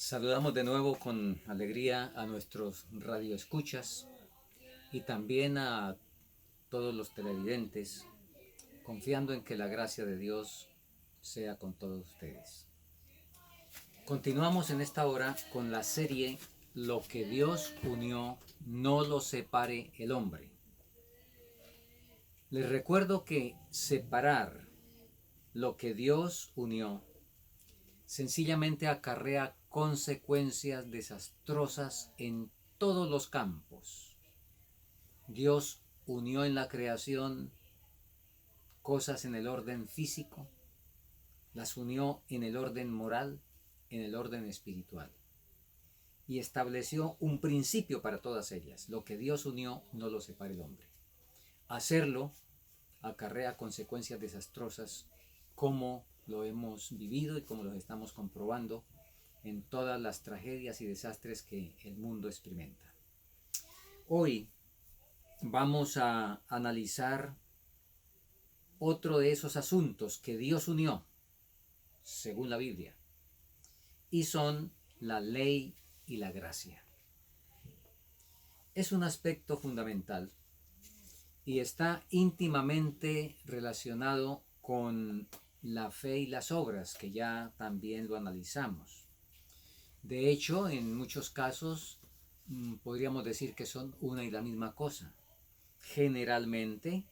Saludamos de nuevo con alegría a nuestros radioescuchas y también a todos los televidentes, confiando en que la gracia de Dios sea con todos ustedes. Continuamos en esta hora con la serie Lo que Dios unió, no lo separe el hombre. Les recuerdo que separar lo que Dios unió sencillamente acarrea consecuencias desastrosas en todos los campos. Dios unió en la creación cosas en el orden físico, las unió en el orden moral, en el orden espiritual, y estableció un principio para todas ellas. Lo que Dios unió no lo separa el hombre. Hacerlo acarrea consecuencias desastrosas, como lo hemos vivido y como lo estamos comprobando en todas las tragedias y desastres que el mundo experimenta. Hoy vamos a analizar otro de esos asuntos que Dios unió, según la Biblia, y son la ley y la gracia. Es un aspecto fundamental y está íntimamente relacionado con la fe y las obras, que ya también lo analizamos. De hecho, en muchos casos podríamos decir que son una y la misma cosa. Generalmente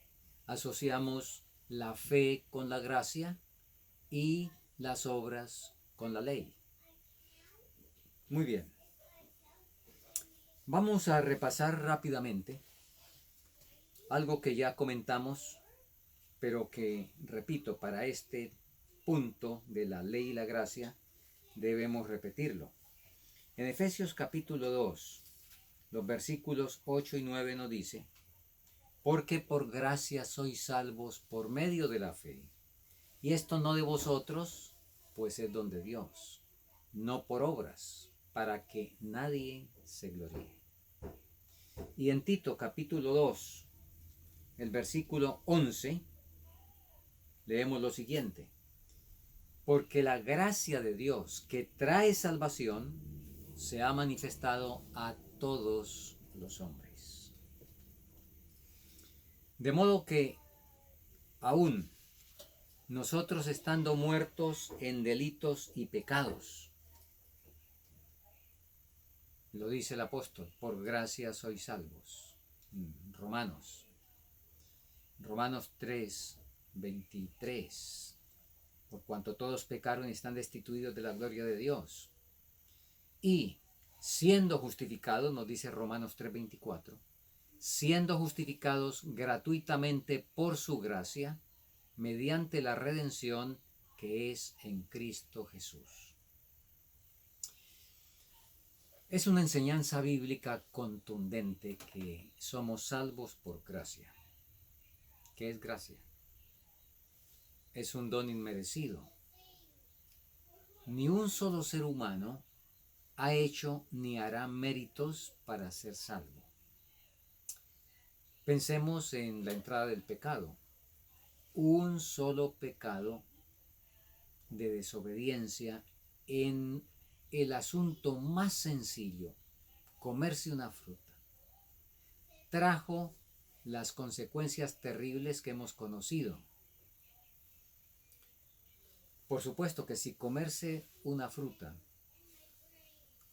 asociamos la fe con la gracia y las obras con la ley. Muy bien. Vamos a repasar rápidamente algo que ya comentamos, pero que, repito, para este punto de la ley y la gracia debemos repetirlo. En Efesios capítulo 2, los versículos 8 y 9 nos dice: porque por gracia sois salvos por medio de la fe, y esto no de vosotros, pues es don de Dios, no por obras, para que nadie se gloríe. Y en Tito capítulo 2, el versículo 11, leemos lo siguiente: porque la gracia de Dios que trae salvación se ha manifestado a todos los hombres. De modo que aún nosotros, estando muertos en delitos y pecados, lo dice el apóstol, por gracia sois salvos. Romanos 3, 23. Por cuanto todos pecaron y están destituidos de la gloria de Dios. Y siendo justificados, nos dice Romanos 3, 24, siendo justificados gratuitamente por su gracia, mediante la redención que es en Cristo Jesús. Es una enseñanza bíblica contundente que somos salvos por gracia. ¿Qué es gracia? Es un don inmerecido. Ni un solo ser humano ha hecho ni hará méritos para ser salvo. Pensemos en la entrada del pecado. Un solo pecado de desobediencia en el asunto más sencillo, comerse una fruta, trajo las consecuencias terribles que hemos conocido. Por supuesto que si comerse una fruta,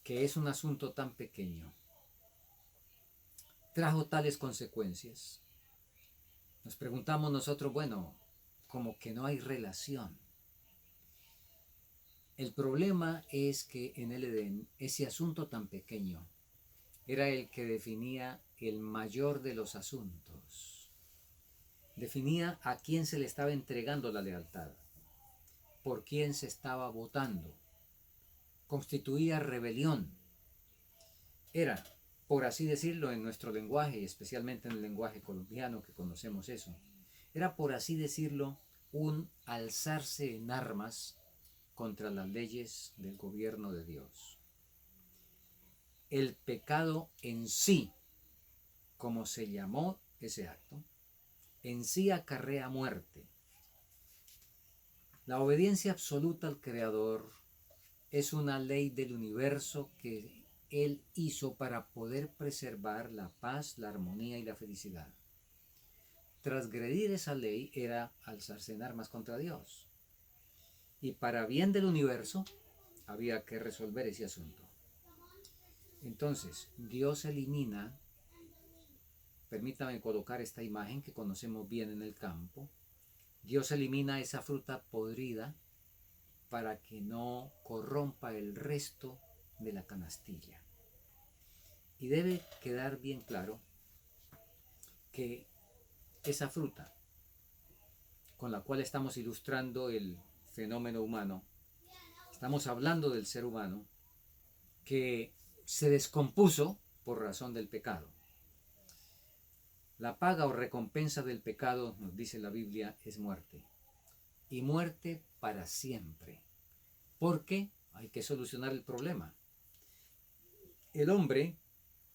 que es un asunto tan pequeño, trajo tales consecuencias, nos preguntamos nosotros, bueno, como que no hay relación. El problema es que en el Edén ese asunto tan pequeño era el que definía el mayor de los asuntos. Definía a quién se le estaba entregando la lealtad, por quién se estaba votando. Constituía rebelión. Era, por así decirlo en nuestro lenguaje, y especialmente en el lenguaje colombiano que conocemos eso, era, por así decirlo, un alzarse en armas contra las leyes del gobierno de Dios. El pecado en sí, como se llamó ese acto, en sí acarrea muerte. La obediencia absoluta al Creador es una ley del universo que Él hizo para poder preservar la paz, la armonía y la felicidad. Transgredir esa ley era alzarse en armas contra Dios. Y para bien del universo había que resolver ese asunto. Entonces, Dios elimina, permítame colocar esta imagen que conocemos bien en el campo, Dios elimina esa fruta podrida para que no corrompa el resto de la canastilla. Y debe quedar bien claro que esa fruta con la cual estamos ilustrando el fenómeno humano, estamos hablando del ser humano que se descompuso por razón del pecado. La paga o recompensa del pecado, nos dice la Biblia, es muerte. Y muerte para siempre. Porque hay que solucionar el problema. El hombre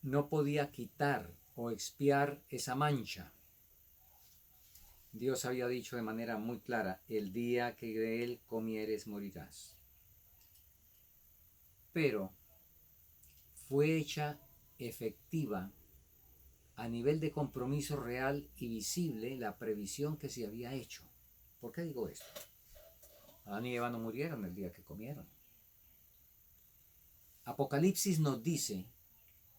no podía quitar o expiar esa mancha. Dios había dicho de manera muy clara, el día que de él comieres morirás. Pero fue hecha efectiva a nivel de compromiso real y visible la previsión que se había hecho. ¿Por qué digo esto? Adán y Eva no murieron el día que comieron. Apocalipsis nos dice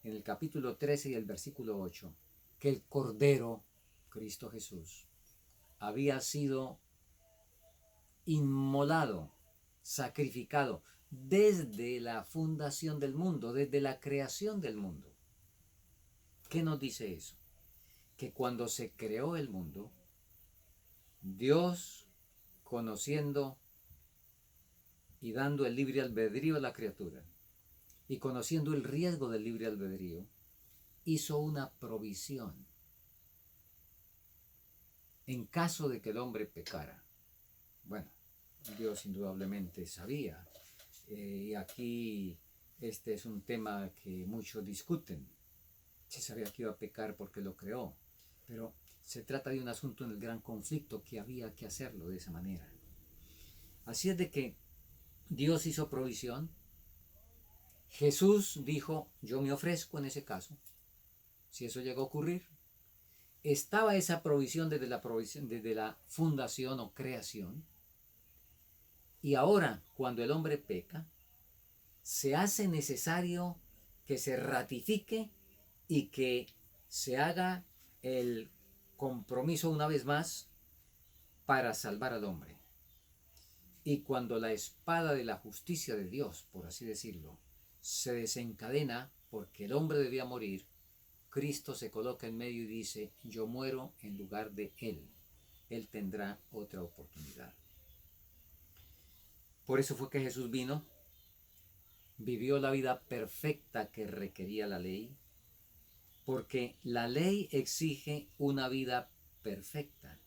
en el capítulo 13 y el versículo 8 que el Cordero, Cristo Jesús, había sido inmolado, sacrificado desde la fundación del mundo, desde la creación del mundo. ¿Qué nos dice eso? Que cuando se creó el mundo, Dios, conociendo y dando el libre albedrío a la criatura, y conociendo el riesgo del libre albedrío, hizo una provisión en caso de que el hombre pecara. Bueno, Dios indudablemente sabía, y aquí este es un tema que muchos discuten. Si sabía que iba a pecar porque lo creó, pero se trata de un asunto en el gran conflicto que había que hacerlo de esa manera. Así es de que Dios hizo provisión. Jesús dijo, yo me ofrezco en ese caso, si eso llegó a ocurrir. Estaba esa provisión desde la fundación o creación. Y ahora, cuando el hombre peca, se hace necesario que se ratifique y que se haga el compromiso una vez más para salvar al hombre. Y cuando la espada de la justicia de Dios, por así decirlo, se desencadena porque el hombre debía morir, Cristo se coloca en medio y dice, yo muero en lugar de él. Él tendrá otra oportunidad. Por eso fue que Jesús vino, vivió la vida perfecta que requería la ley, porque la ley exige una vida perfecta.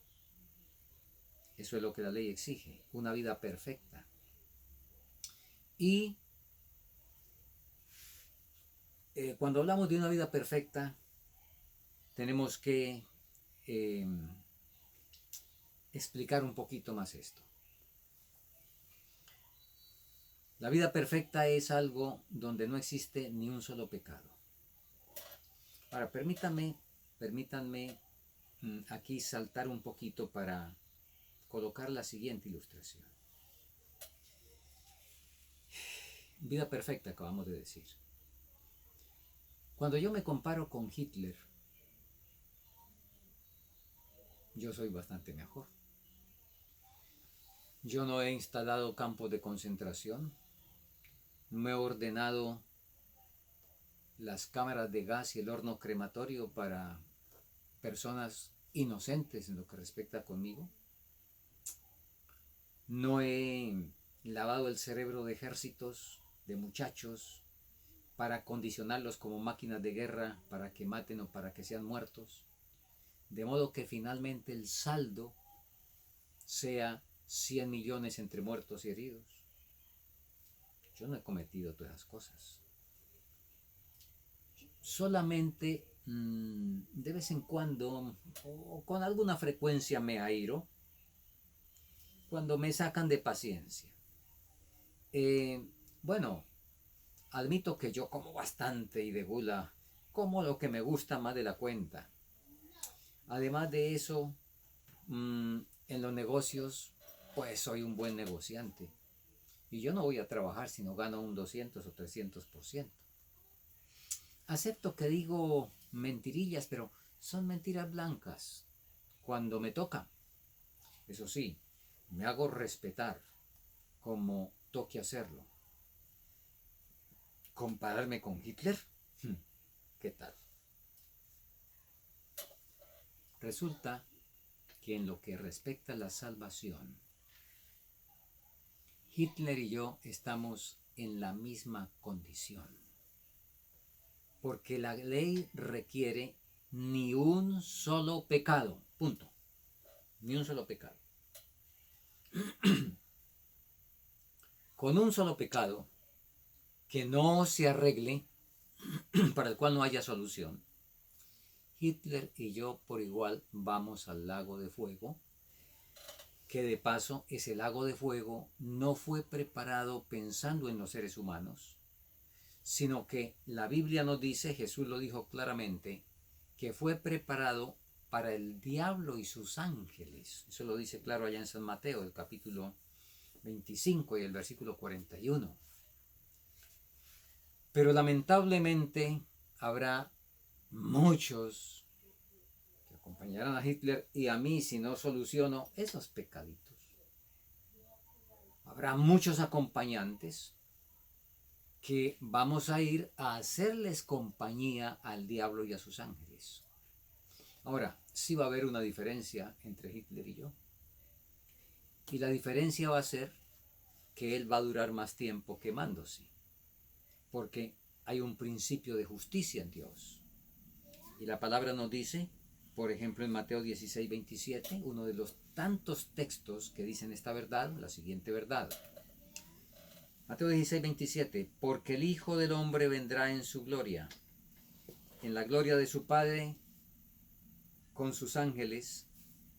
Eso es lo que la ley exige, una vida perfecta. Y cuando hablamos de una vida perfecta, tenemos que explicar un poquito más esto. La vida perfecta es algo donde no existe ni un solo pecado. Ahora, permítanme aquí saltar un poquito para colocar la siguiente ilustración. Vida perfecta, acabamos de decir. Cuando yo me comparo con Hitler, yo soy bastante mejor. Yo no he instalado campos de concentración, no he ordenado las cámaras de gas y el horno crematorio para personas inocentes en lo que respecta conmigo. No he lavado el cerebro de ejércitos, de muchachos, para condicionarlos como máquinas de guerra para que maten o para que sean muertos. De modo que finalmente el saldo sea 100 millones entre muertos y heridos. Yo no he cometido todas esas cosas. Solamente de vez en cuando o con alguna frecuencia me airo cuando me sacan de paciencia. Bueno, admito que yo como bastante y de gula, como lo que me gusta más de la cuenta. Además de eso, en los negocios, pues soy un buen negociante. Y yo no voy a trabajar si no gano un 200 o 300%. Acepto que digo mentirillas, pero son mentiras blancas cuando me toca. Eso sí, me hago respetar como toque hacerlo. ¿Compararme con Hitler? ¿Qué tal? Resulta que en lo que respecta a la salvación, Hitler y yo estamos en la misma condición. Porque la ley requiere ni un solo pecado. Punto. Ni un solo pecado. Con un solo pecado que no se arregle, para el cual no haya solución, Hitler y yo por igual vamos al lago de fuego, que de paso ese lago de fuego no fue preparado pensando en los seres humanos, sino que la Biblia nos dice, Jesús lo dijo claramente, que fue preparado para el diablo y sus ángeles. Eso lo dice claro allá en San Mateo, el capítulo 25 y el versículo 41. Pero lamentablemente habrá muchos que acompañarán a Hitler y a mí si no soluciono esos pecaditos. Habrá muchos acompañantes que vamos a ir a hacerles compañía al diablo y a sus ángeles. Ahora, sí va a haber una diferencia entre Hitler y yo. Y la diferencia va a ser que él va a durar más tiempo quemándose. Porque hay un principio de justicia en Dios. Y la palabra nos dice, por ejemplo en Mateo 16, 27, uno de los tantos textos que dicen esta verdad, la siguiente verdad. Mateo 16, 27, porque el Hijo del Hombre vendrá en su gloria, en la gloria de su Padre, con sus ángeles,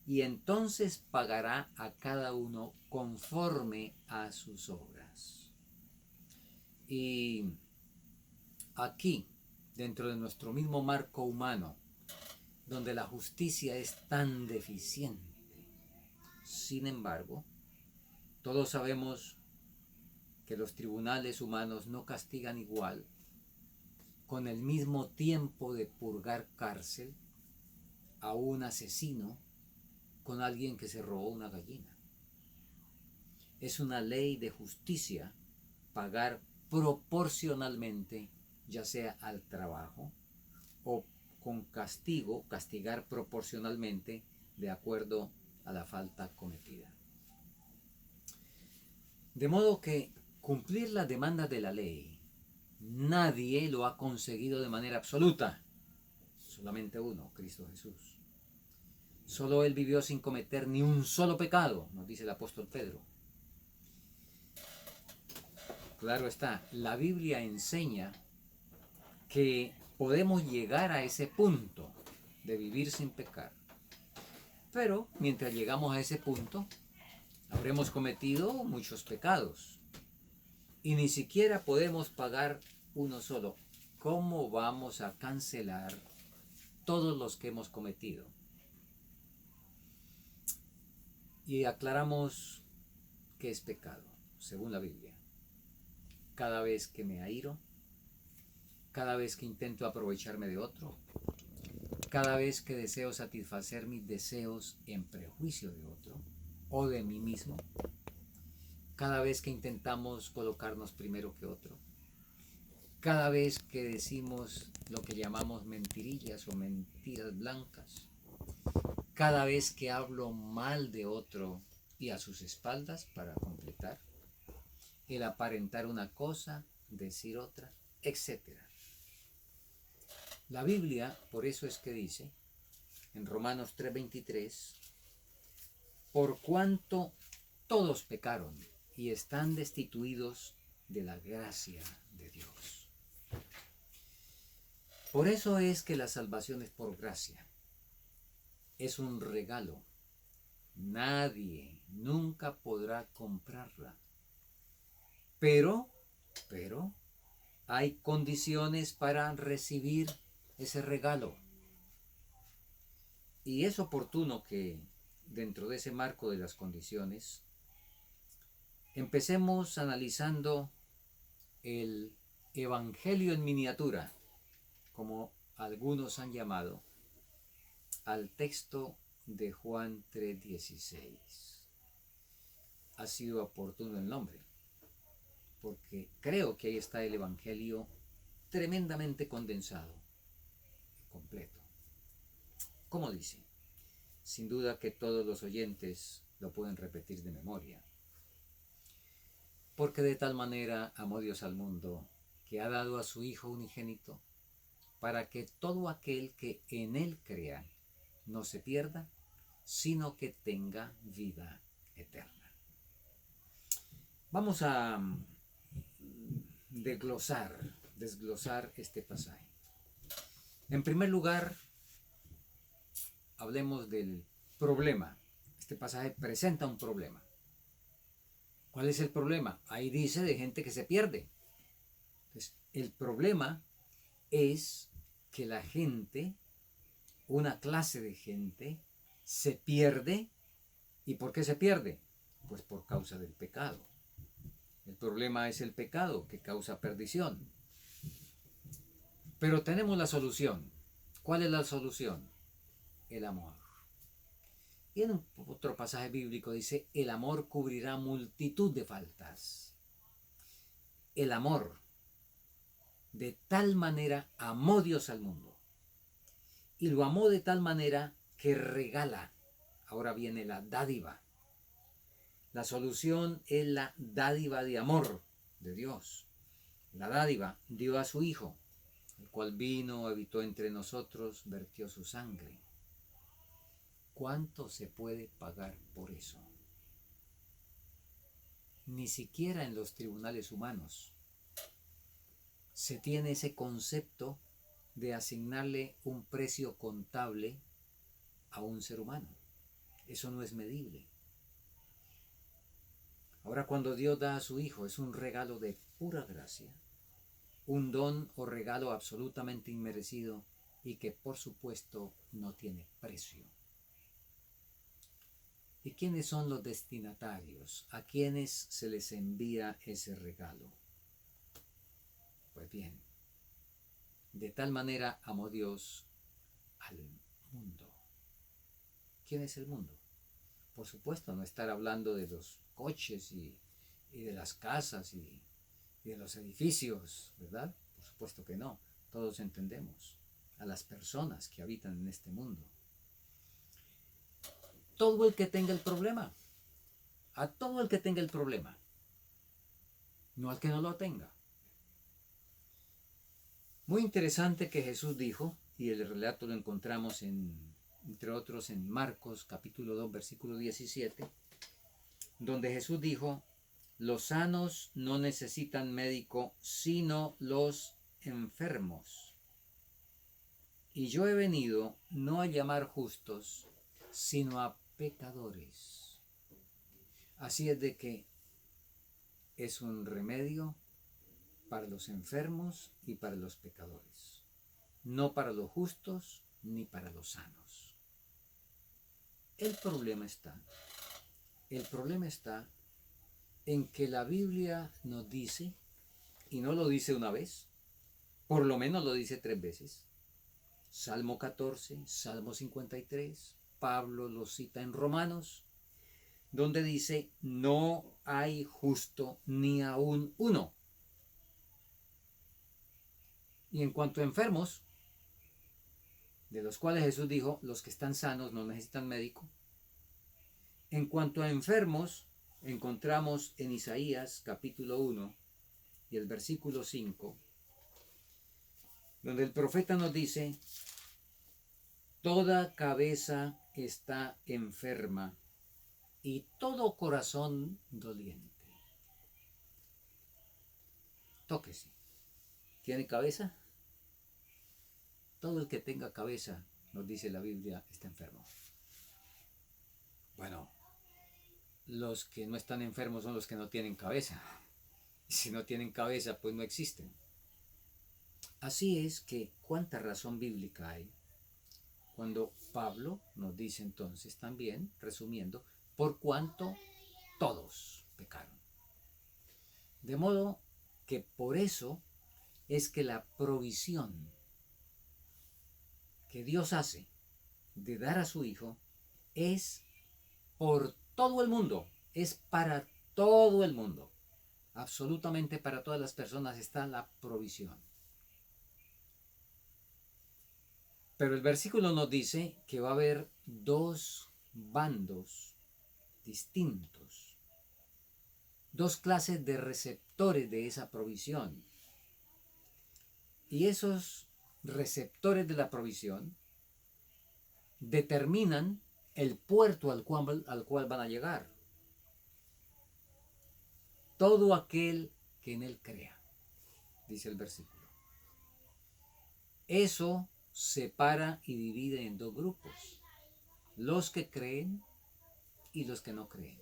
y entonces pagará a cada uno conforme a sus obras. Y aquí, dentro de nuestro mismo marco humano, donde la justicia es tan deficiente, sin embargo, todos sabemos que los tribunales humanos no castigan igual, con el mismo tiempo de purgar cárcel, a un asesino con alguien que se robó una gallina. Es una ley de justicia pagar proporcionalmente, ya sea al trabajo o con castigo, castigar proporcionalmente de acuerdo a la falta cometida. De modo que cumplir las demandas de la ley, nadie lo ha conseguido de manera absoluta. Solamente uno, Cristo Jesús. Solo Él vivió sin cometer ni un solo pecado, nos dice el apóstol Pedro. Claro está, la Biblia enseña que podemos llegar a ese punto de vivir sin pecar. Pero mientras llegamos a ese punto, habremos cometido muchos pecados. Y ni siquiera podemos pagar uno solo. ¿Cómo vamos a cancelar todos los que hemos cometido? Y aclaramos qué es pecado, según la Biblia. Cada vez que me airo, cada vez que intento aprovecharme de otro, cada vez que deseo satisfacer mis deseos en prejuicio de otro o de mí mismo, cada vez que intentamos colocarnos primero que otro, cada vez que decimos lo que llamamos mentirillas o mentiras blancas, cada vez que hablo mal de otro y a sus espaldas para completar, el aparentar una cosa, decir otra, etc. La Biblia, por eso es que dice, en Romanos 3:23, por cuanto todos pecaron y están destituidos de la gracia de Dios. Por eso es que la salvación es por gracia. Es un regalo. Nadie nunca podrá comprarla. Pero pero hay condiciones para recibir ese regalo. Y es oportuno que dentro de ese marco de las condiciones empecemos analizando el Evangelio en miniatura, como algunos han llamado, al texto de Juan 3:16. Ha sido oportuno el nombre, porque creo que ahí está el Evangelio tremendamente condensado, completo. ¿Cómo dice? Sin duda que todos los oyentes lo pueden repetir de memoria. Porque de tal manera amó Dios al mundo, que ha dado a su Hijo unigénito, para que todo aquel que en Él crea no se pierda, sino que tenga vida eterna. Vamos a desglosar este pasaje. En primer lugar, hablemos del problema. Este pasaje presenta un problema. ¿Cuál es el problema? Ahí dice de gente que se pierde. Entonces, el problema es que la gente, una clase de gente, se pierde. ¿Y por qué se pierde? Pues por causa del pecado. El problema es el pecado que causa perdición. Pero tenemos la solución. ¿Cuál es la solución? El amor. Y en otro pasaje bíblico dice, el amor cubrirá multitud de faltas. El amor, de tal manera amó Dios al mundo. Y lo amó de tal manera que regala. Ahora viene la dádiva. La solución es la dádiva de amor de Dios. La dádiva dio a su Hijo, el cual vino, habitó entre nosotros, vertió su sangre. ¿Cuánto se puede pagar por eso? Ni siquiera en los tribunales humanos se tiene ese concepto de asignarle un precio contable a un ser humano. Eso no es medible. Ahora, cuando Dios da a su Hijo, es un regalo de pura gracia, un don o regalo absolutamente inmerecido y que por supuesto no tiene precio. ¿Y quiénes son los destinatarios? ¿A quiénes se les envía ese regalo? Pues bien, de tal manera amó Dios al mundo. ¿Quién es el mundo? Por supuesto, no estar hablando de los coches y de las casas y de los edificios, ¿verdad? Por supuesto que no. Todos entendemos a las personas que habitan en este mundo. Todo el que tenga el problema, a todo el que tenga el problema, no al que no lo tenga. Muy interesante que Jesús dijo, y el relato lo encontramos entre otros en Marcos capítulo 2 versículo 17, donde Jesús dijo, los sanos no necesitan médico, sino los enfermos. Y yo he venido no a llamar justos, sino a pecadores. Así es de que es un remedio para los enfermos y para los pecadores, no para los justos ni para los sanos. El problema está en que la Biblia nos dice, y no lo dice una vez, por lo menos lo dice 3 veces, Salmo 14, Salmo 53, Pablo lo cita en Romanos, donde dice, no hay justo ni aún uno. Y en cuanto a enfermos, de los cuales Jesús dijo, los que están sanos no necesitan médico. En cuanto a enfermos, encontramos en Isaías capítulo 1 y el versículo 5, donde el profeta nos dice, toda cabeza está enferma y todo corazón doliente. Tóquese. ¿Tiene cabeza? Todo el que tenga cabeza, nos dice la Biblia, está enfermo. Bueno, los que no están enfermos son los que no tienen cabeza. Y si no tienen cabeza, pues no existen. Así es que cuánta razón bíblica hay cuando Pablo nos dice entonces también, resumiendo, por cuanto todos pecaron. De modo que por eso es que la provisión que Dios hace de dar a su Hijo es por todo el mundo, es para todo el mundo. Absolutamente para todas las personas está la provisión. Pero el versículo nos dice que va a haber dos bandos distintos, dos clases de receptores de esa provisión. Y esos receptores de la provisión determinan el puerto al cual van a llegar. Todo aquel que en él crea, dice el versículo. Eso separa y divide en dos grupos, los que creen y los que no creen.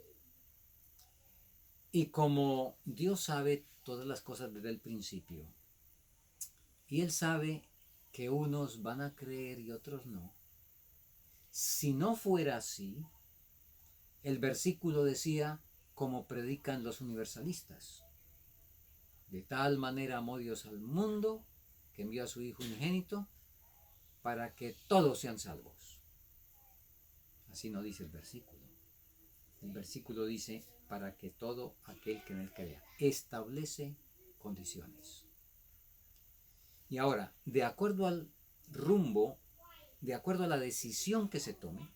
Y como Dios sabe todas las cosas desde el principio, y Él sabe que unos van a creer y otros no, si no fuera así, el versículo decía, como predican los universalistas, de tal manera amó Dios al mundo que envió a su Hijo unigénito para que todos sean salvos. Así no dice el versículo. El versículo dice, para que todo aquel que en él crea. Establece condiciones. Y ahora, de acuerdo al rumbo, de acuerdo a la decisión que se tome,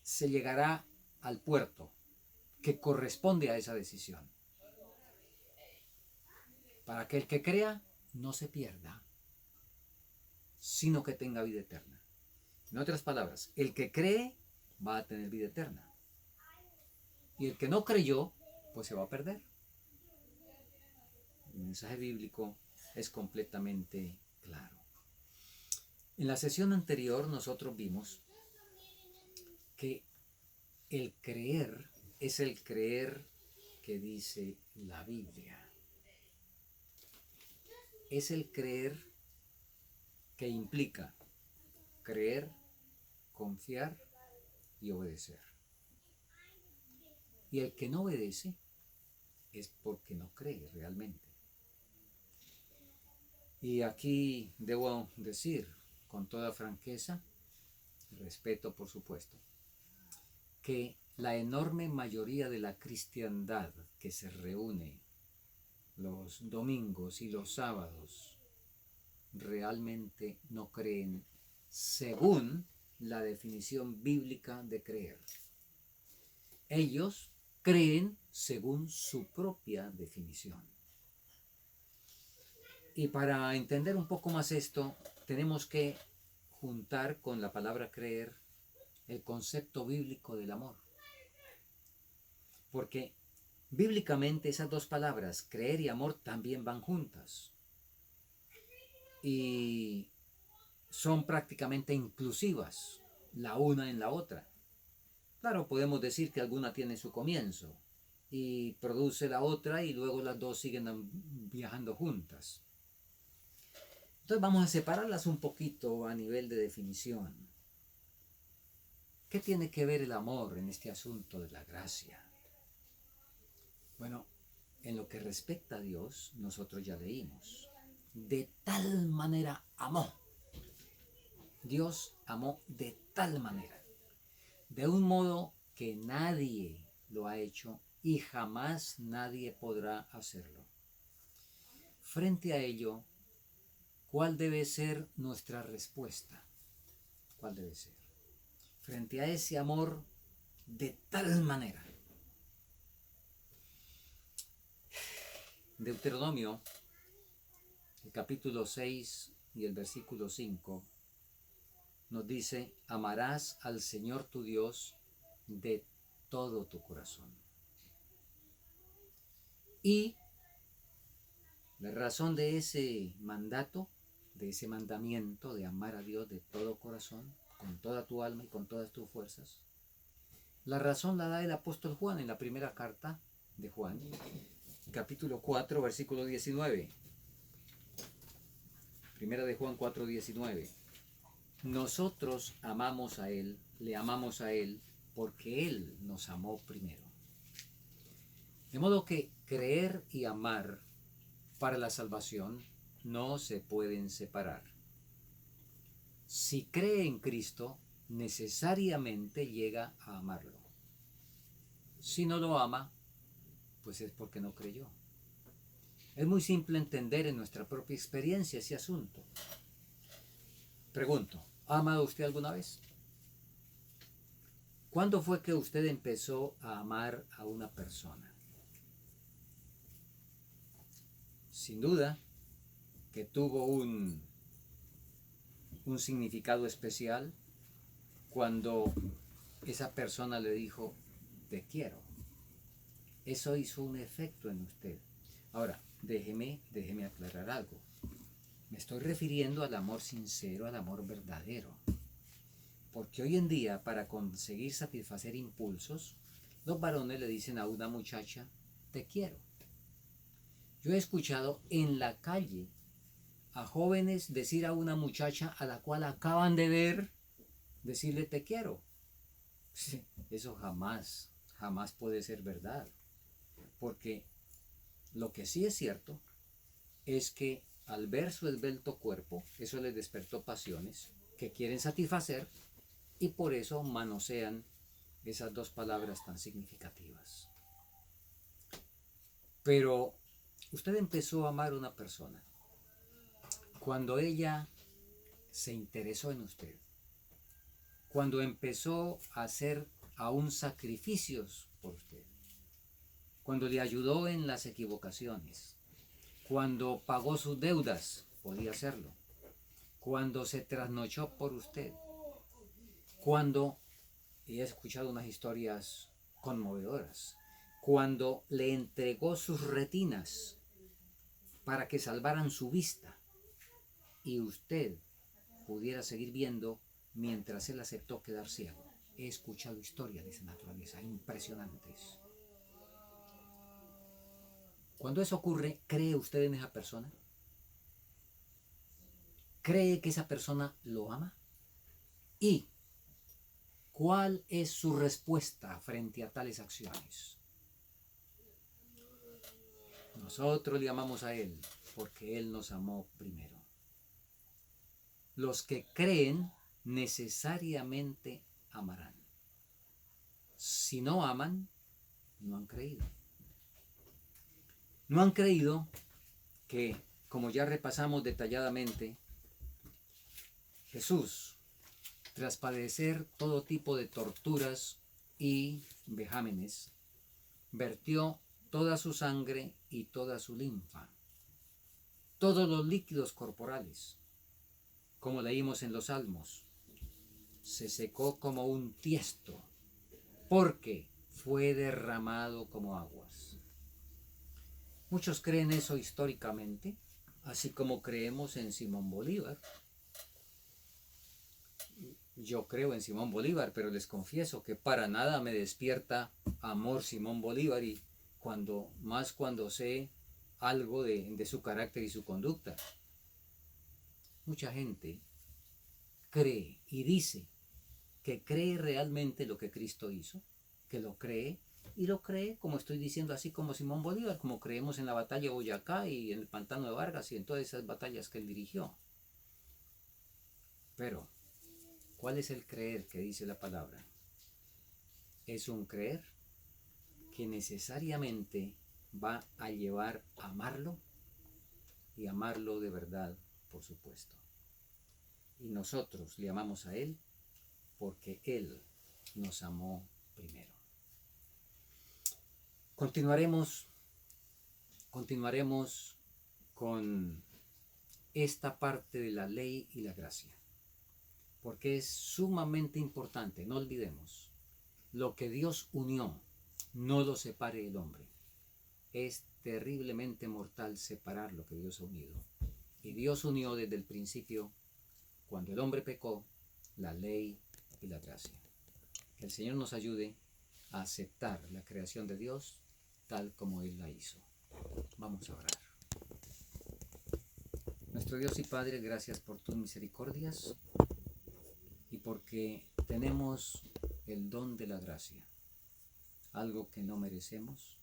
se llegará al puerto que corresponde a esa decisión. Para que el que crea no se pierda, sino que tenga vida eterna. En otras palabras, el que cree va a tener vida eterna. Y el que no creyó, pues se va a perder. El mensaje bíblico es completamente claro. En la sesión anterior nosotros vimos que el creer es el creer que dice la Biblia. Es el creer que implica creer, confiar y obedecer. Y el que no obedece es porque no cree realmente. Y aquí debo decir con toda franqueza, respeto por supuesto, que la enorme mayoría de la cristiandad que se reúne los domingos y los sábados realmente no creen según la definición bíblica de creer. Ellos creen según su propia definición. Y para entender un poco más esto, tenemos que juntar con la palabra creer el concepto bíblico del amor. Porque bíblicamente esas dos palabras, creer y amor, también van juntas. Y son prácticamente inclusivas, la una en la otra. Claro, podemos decir que alguna tiene su comienzo y produce la otra y luego las dos siguen viajando juntas. Entonces vamos a separarlas un poquito a nivel de definición. ¿Qué tiene que ver el amor en este asunto de la gracia? Bueno, en lo que respecta a Dios, nosotros ya leímos. De tal manera amó. Dios amó de tal manera. De un modo que nadie lo ha hecho y jamás nadie podrá hacerlo. Frente a ello, ¿cuál debe ser nuestra respuesta? ¿Cuál debe ser? Frente a ese amor de tal manera. Deuteronomio, el capítulo 6 y el versículo 5, nos dice, amarás al Señor tu Dios de todo tu corazón. Y la razón de ese mandato, de ese mandamiento de amar a Dios de todo corazón, con toda tu alma y con todas tus fuerzas, la razón la da el apóstol Juan en la primera carta de Juan, capítulo 4, versículo 19. Primera de Juan 4, 19. Nosotros amamos a Él, le amamos a Él, porque Él nos amó primero. De modo que creer y amar para la salvación no se pueden separar. Si cree en Cristo, necesariamente llega a amarlo. Si no lo ama, pues es porque no creyó. Es muy simple entender en nuestra propia experiencia ese asunto. Pregunto, ¿ha amado usted alguna vez? ¿Cuándo fue que usted empezó a amar a una persona? Sin duda que tuvo un significado especial cuando esa persona le dijo, te quiero. Eso hizo un efecto en usted. Ahora, déjeme aclarar algo. Me estoy refiriendo al amor sincero, al amor verdadero. Porque hoy en día, para conseguir satisfacer impulsos, los varones le dicen a una muchacha, te quiero. Yo he escuchado en la calle a jóvenes decir a una muchacha a la cual acaban de ver, decirle te quiero. Eso jamás puede ser verdad. Porque lo que sí es cierto es que al ver su esbelto cuerpo, eso les despertó pasiones que quieren satisfacer y por eso manosean esas dos palabras tan significativas. Pero usted empezó a amar a una persona cuando ella se interesó en usted, cuando empezó a hacer aún sacrificios por usted, cuando le ayudó en las equivocaciones, cuando pagó sus deudas, podía hacerlo, cuando se trasnochó por usted, cuando, y he escuchado unas historias conmovedoras, cuando le entregó sus retinas para que salvaran su vista y usted pudiera seguir viendo mientras él aceptó quedar ciego. He escuchado historias de esa naturaleza impresionantes. Cuando eso ocurre, ¿cree usted en esa persona? ¿Cree que esa persona lo ama? ¿Y cuál es su respuesta frente a tales acciones? Nosotros le amamos a Él porque Él nos amó primero. Los que creen necesariamente amarán. Si no aman, no han creído. No han creído que, como ya repasamos detalladamente, Jesús, tras padecer todo tipo de torturas y vejámenes, vertió toda su sangre y toda su linfa, todos los líquidos corporales, como leímos en los Salmos, se secó como un tiesto, porque fue derramado como aguas. Muchos creen eso históricamente, así como creemos en Simón Bolívar. Yo creo en Simón Bolívar, pero les confieso que para nada me despierta amor Simón Bolívar, y cuando sé algo de su carácter y su conducta. Mucha gente cree y dice que cree realmente lo que Cristo hizo, que lo cree, y lo cree, como estoy diciendo, así como Simón Bolívar, como creemos en la batalla de Boyacá y en el pantano de Vargas y en todas esas batallas que él dirigió. Pero, ¿cuál es el creer que dice la palabra? Es un creer que necesariamente va a llevar a amarlo, y amarlo de verdad, por supuesto. Y nosotros le amamos a Él porque Él nos amó primero. Continuaremos con esta parte de la ley y la gracia, porque es sumamente importante. No olvidemos, lo que Dios unió, no lo separe el hombre. Es terriblemente mortal separar lo que Dios ha unido. Y Dios unió desde el principio, cuando el hombre pecó, la ley y la gracia. Que el Señor nos ayude a aceptar la creación de Dios tal como Él la hizo. Vamos a orar. Nuestro Dios y Padre, gracias por tus misericordias y porque tenemos el don de la gracia, algo que no merecemos,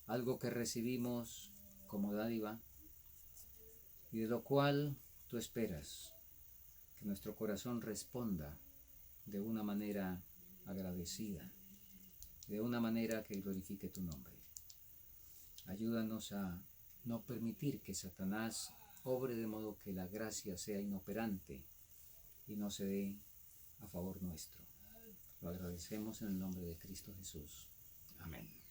algo que recibimos como dádiva y de lo cual tú esperas que nuestro corazón responda de una manera agradecida, de una manera que glorifique tu nombre. Ayúdanos a no permitir que Satanás obre de modo que la gracia sea inoperante y no se dé a favor nuestro. Lo agradecemos en el nombre de Cristo Jesús. Amén.